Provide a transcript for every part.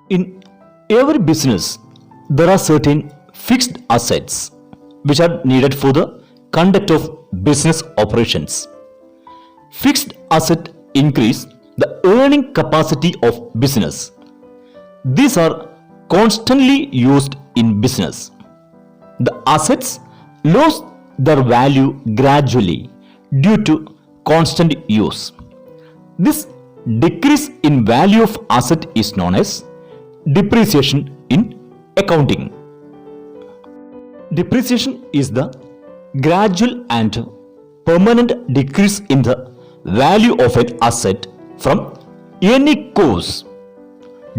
In every business, there are certain fixed assets which are needed for the conduct of business operations. Fixed asset increase the earning capacity of business. These are constantly used in business. The assets lose their value gradually due to constant use. This decrease in value of asset is known as depreciation in accounting. Depreciation is the gradual and permanent decrease in the value of an asset from any cause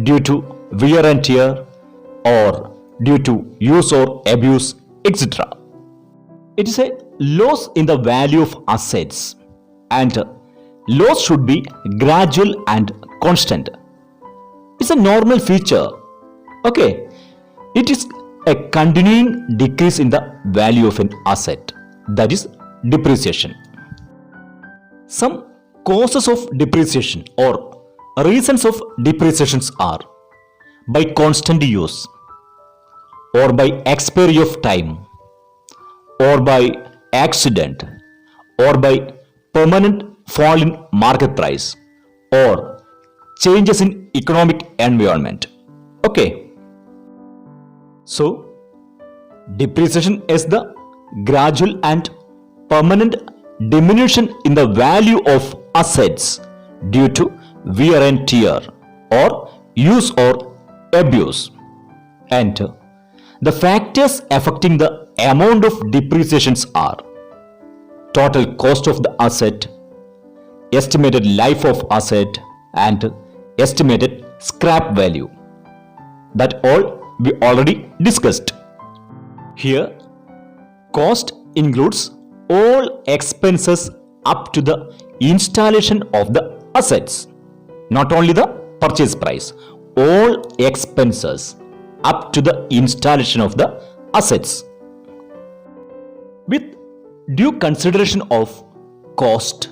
due to wear and tear or due to use or abuse, etc. It is a loss in the value of assets, and loss should be gradual and constant. It's a normal feature. Okay, it is a continuing decrease in the value of an asset, that is depreciation. Some causes of depreciation or reasons of depreciations are by constant use, or by expiry of time, or by accident, or by permanent fall in market price, or changes in economic environment. Okay. So, depreciation is the gradual and permanent diminution in the value of assets due to wear and tear or use or abuse. And the factors affecting the amount of depreciations are total cost of the asset, estimated life of asset, and estimated scrap value. That all we already discussed. Here, cost includes all expenses up to the installation of the assets, not only the purchase price, all expenses up to the installation of the assets. With due consideration of cost,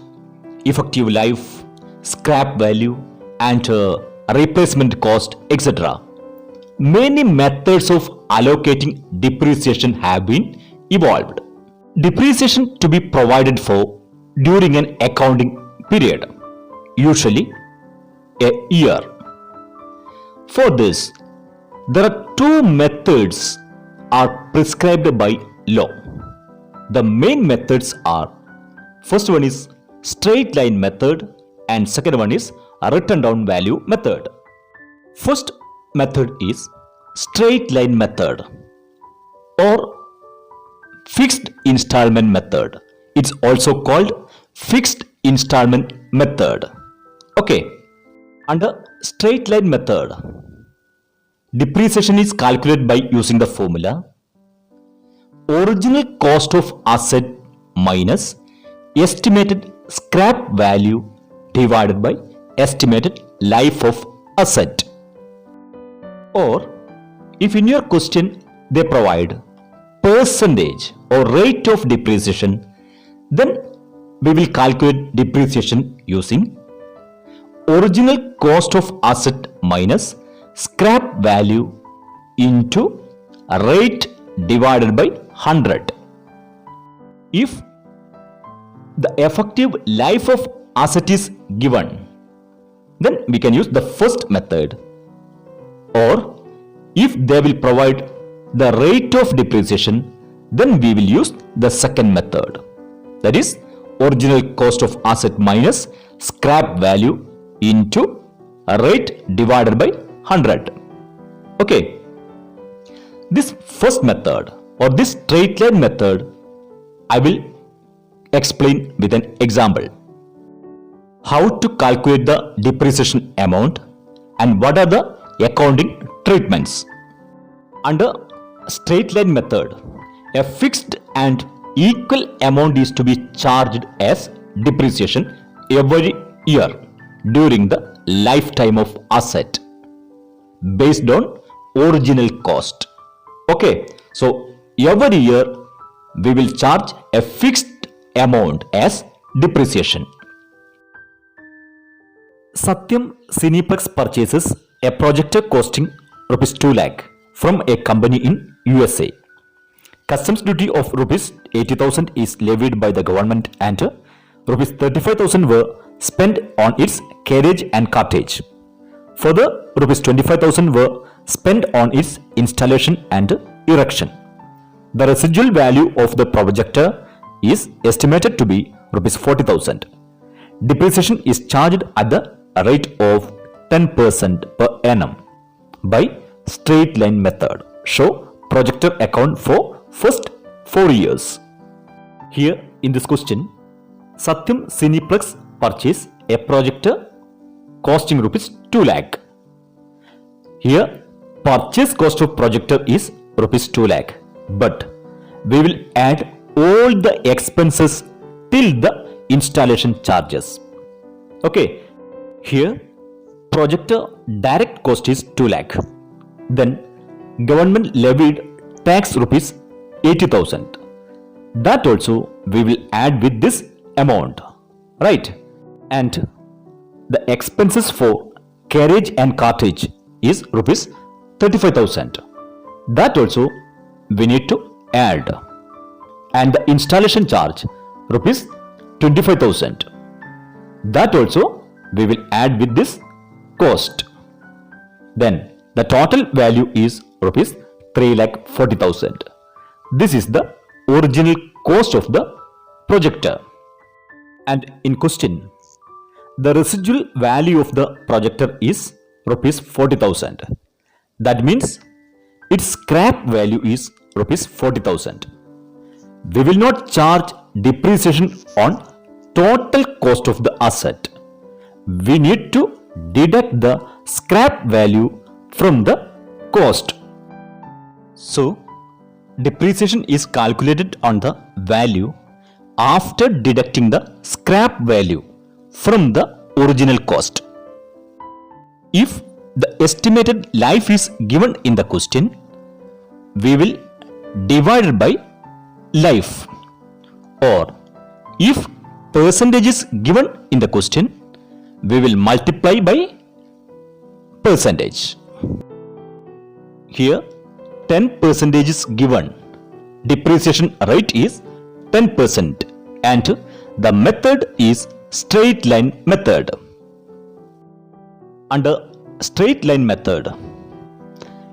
effective life, scrap value, and replacement cost, etc., many methods of allocating depreciation have been evolved. Depreciation to be provided for during an accounting period, usually a year. For this, there are two methods are prescribed by law. The main methods are, first one is straight line method and second one is a written down value method. First method is straight line method or fixed installment method. It's also called fixed installment method. Okay, under straight line method, depreciation is calculated by using the formula original cost of asset minus estimated scrap value divided by estimated life of asset. Or if in your question they provide percentage or rate of depreciation, then we will calculate depreciation using original cost of asset minus scrap value into a rate divided by 100. If the effective life of asset is given, then we can use the first method. Or if they will provide the rate of depreciation, then we will use the second method. That is original cost of asset minus scrap value into a rate divided by 100. Okay. This first method or this straight line method, I will explain with an example. How to calculate the depreciation amount and what are the accounting treatments. Under straight line method, a fixed and equal amount is to be charged as depreciation every year during the lifetime of asset based on original cost. Okay, so every year we will charge a fixed amount as depreciation. Satyam Cineplex purchases A projector costing rupees 2 lakh from a company in USA. Customs duty of rupees 80,000 is levied by the government and rupees 35,000 were spent on its carriage and cartage. Further, rupees 25,000 were spent on its installation and erection. The residual value of the projector is estimated to be rupees 40,000. Depreciation is charged at the rate of 10% per annum by straight line method. Show projector account for first 4 years. Here in this question, Satyam Cineplex purchased a projector costing rupees 2 lakh. Here purchase cost of projector is rupees 2 lakh, but we will add all the expenses till the installation charges. Okay, here projector direct cost is 2 lakh. Then government levied tax rupees 80,000. That also we will add with this amount, right? And the expenses for carriage and cartage is rupees 35,000. That also we need to add. And the installation charge rupees 25,000. That also we will add with this cost. Then the total value is rupees 3,40,000. This is the original cost of the projector. And in question, the residual value of the projector is rupees 40,000. That means its scrap value is rupees 40,000. We will not charge depreciation on total cost of the asset. We need to deduct the scrap value from the cost. So, depreciation is calculated on the value after deducting the scrap value from the original cost. If the estimated life is given in the question, we will divide it by life, or if percentage is given in the question, we will multiply by percentage. Here 10% is given. Depreciation rate is 10% and the method is straight line method. Under straight line method,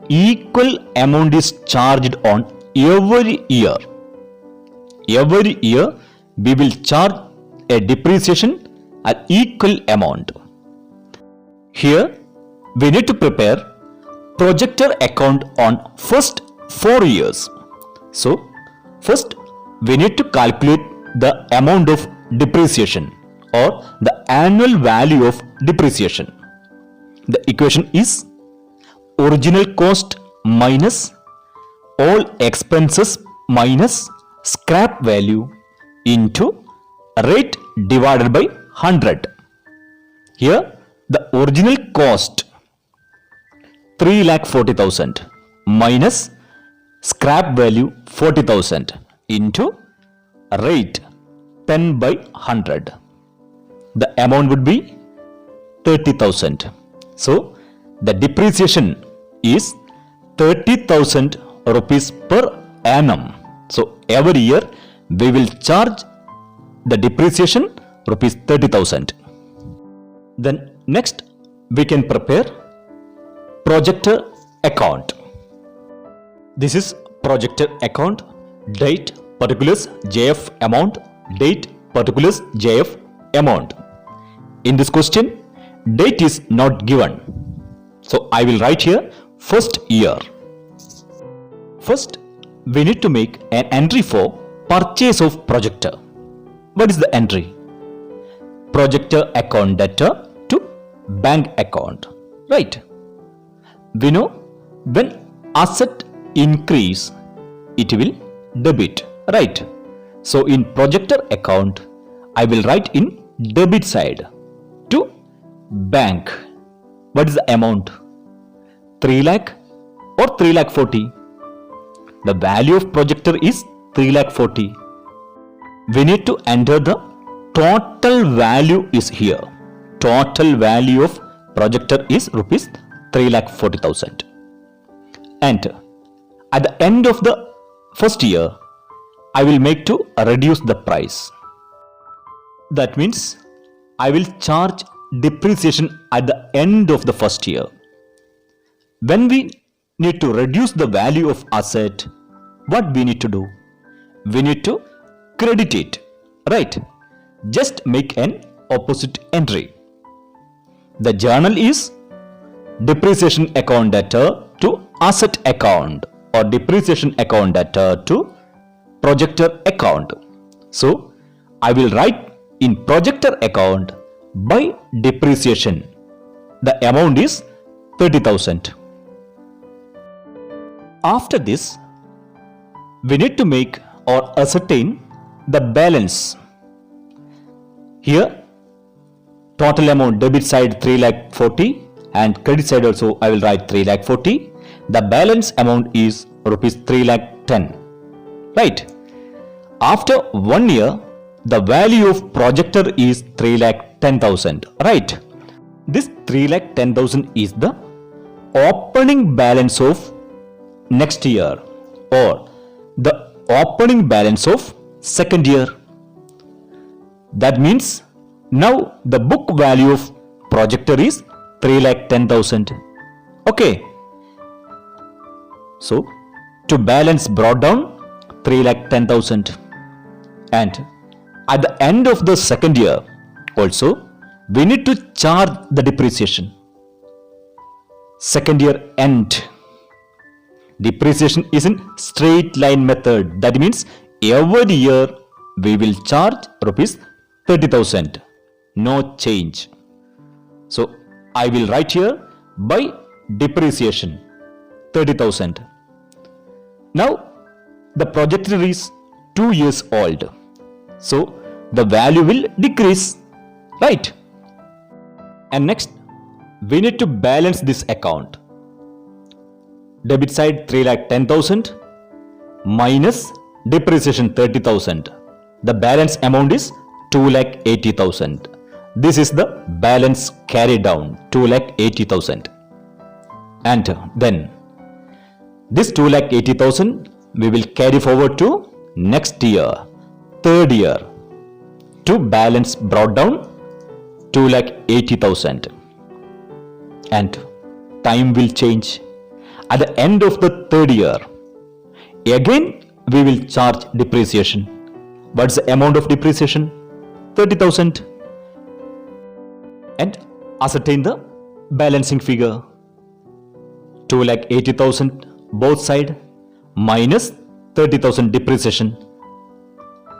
equal amount is charged on every year. Every year we will charge a depreciation at equal amount. Here we need to prepare projector account on first 4 years. So first we need to calculate the amount of depreciation or the annual value of depreciation. The equation is original cost minus all expenses minus scrap value into rate divided by 100. Here the original cost 3,40,000 minus scrap value 40,000 into rate 10 by 100. The amount would be 30,000. So the depreciation is 30,000 rupees per annum. So every year we will charge the depreciation rupees 30,000. Then next we can prepare projector account. This is projector account. Date, particulars, JF amount. Date, particulars, JF amount. In this question, date is not given. So I will write here first year. First, we need to make an entry for purchase of projector. What is the entry? Projector account debtor to bank account. Right? We know when asset increase, it will debit. Right? So in projector account, I will write in debit side to bank. What is the amount? 3 lakh or 3,40,000? The value of projector is 3,40,000. We need to enter the total value is here. Total value of projector is rupees 3,40,000. And at the end of the first year, I will make to reduce the price. That means I will charge depreciation at the end of the first year. When we need to reduce the value of asset, what we need to do? We need to credit it, right? Just make an opposite entry. The journal is depreciation account debtor to asset account or depreciation account debtor to projector account. So I will write in projector account by depreciation. The amount is 30,000. After this, we need to make or ascertain the balance. Here, total amount debit side 3,40,000 and credit side also I will write 3,40,000. The balance amount is rupees 3,10,000. Right? After 1 year, the value of projector is 3,10,000. Right? This 3,10,000 is the opening balance of next year or the opening balance of second year. That means now the book value of projector is 3,10,000. Okay. So to balance brought down 3,10,000. And at the end of the second year also we need to charge the depreciation. Second year end. Depreciation is in straight line method. That means every year we will charge rupees 30,000. No change. So I will write here by depreciation 30,000. Now the projector is 2 years old. So the value will decrease. Right? And next we need to balance this account. Debit side 3,10,000 minus depreciation 30,000. The balance amount is 2,80,000. This is the balance carried down 2,80,000. And then this 2,80,000 we will carry forward to next year, third year, to balance brought down 2,80,000. And time will change. At the end of the third year, again we will charge depreciation. What's the amount of depreciation? 30,000. And ascertain the balancing figure. 2,80,000 both side minus 30,000 depreciation.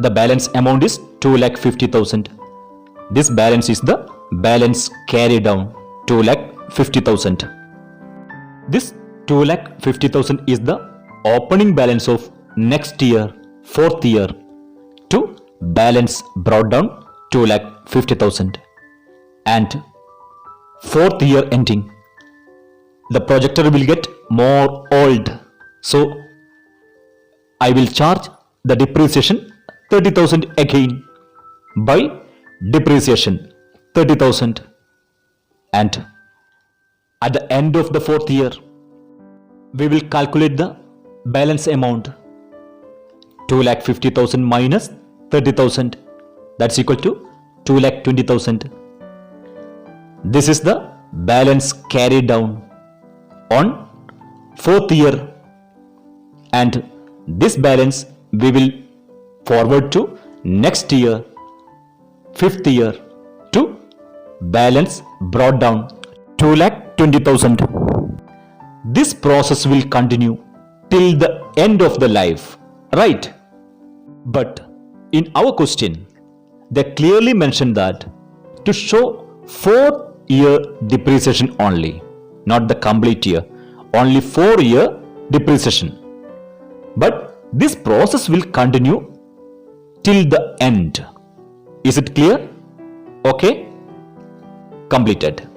The balance amount is 2,50,000. This balance is the balance carried down 2,50,000. This 2,50,000 is the opening balance of next year, fourth year, to balance brought down 2,50,000. And fourth year ending, the projector will get more old. So I will charge the depreciation 30,000 again by depreciation 30,000. And at the end of the fourth year, we will calculate the balance amount. 2,50,000 minus 30,000. That's equal to 2,20,000. This is the balance carried down on fourth year. And this balance we will forward to next year, fifth year, to balance brought down 2,20,000. This process will continue till the end of the life, right? But in our question, they clearly mentioned that to show 4-year depreciation only, not the complete year, only 4-year depreciation. But this process will continue till the end. Is it clear? Okay, completed.